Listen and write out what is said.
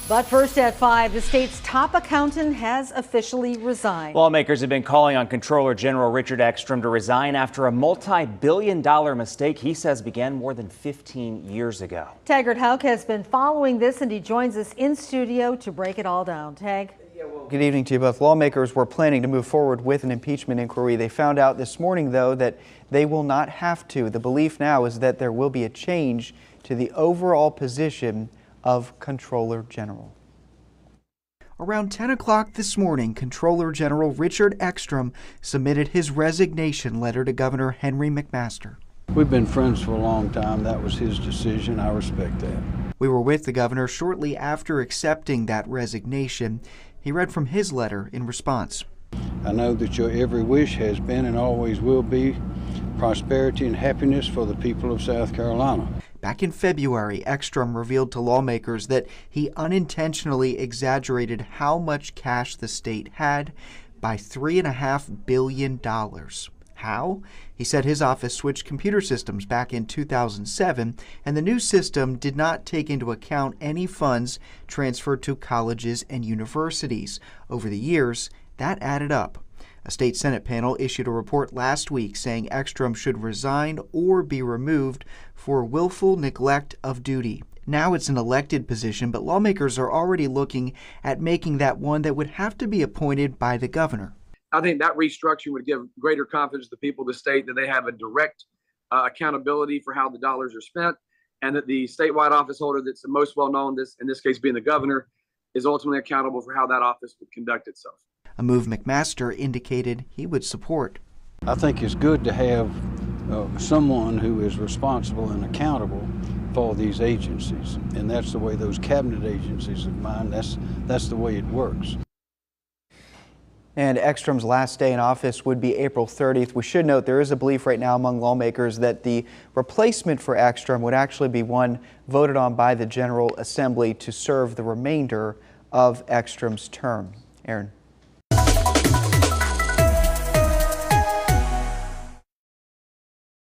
But first at 5, the state's top accountant has officially resigned. Lawmakers have been calling on Comptroller General Richard Ekstrom to resign after a multi-billion-dollar mistake he says began more than 15 years ago. Taggart Houck has been following this, and he joins us in studio to break it all down. Tag. Good evening to you both. Lawmakers were planning to move forward with an impeachment inquiry. They found out this morning, though, that they will not have to. The belief now is that there will be a change to the overall position of Comptroller General. Around 10 o'clock this morning, Comptroller General Richard Ekstrom submitted his resignation letter to Governor Henry McMaster. We've been friends for a long time. That was his decision. I respect that. We were with the governor shortly after accepting that resignation. He read from his letter in response. I know that your every wish has been and always will be prosperity and happiness for the people of South Carolina. Back in February, Ekstrom revealed to lawmakers that he unintentionally exaggerated how much cash the state had by $3.5 billion. How? He said his office switched computer systems back in 2007, and the new system did not take into account any funds transferred to colleges and universities. Over the years, that added up. A state Senate panel issued a report last week saying Ekstrom should resign or be removed for willful neglect of duty. Now it's an elected position, but lawmakers are already looking at making that one that would have to be appointed by the governor. I think that restructuring would give greater confidence to the people of the state that they have a direct accountability for how the dollars are spent, and that the statewide office holder that's the most well-known, in this case being the governor, is ultimately accountable for how that office would conduct itself. A move McMaster indicated he would support. I think it's good to have someone who is responsible and accountable for these agencies, and that's the way those cabinet agencies of mine, that's the way it works. And Ekstrom's last day in office would be April 30th. We should note there is a belief right now among lawmakers that the replacement for Ekstrom would actually be one voted on by the General Assembly to serve the remainder of Ekstrom's term. Aaron.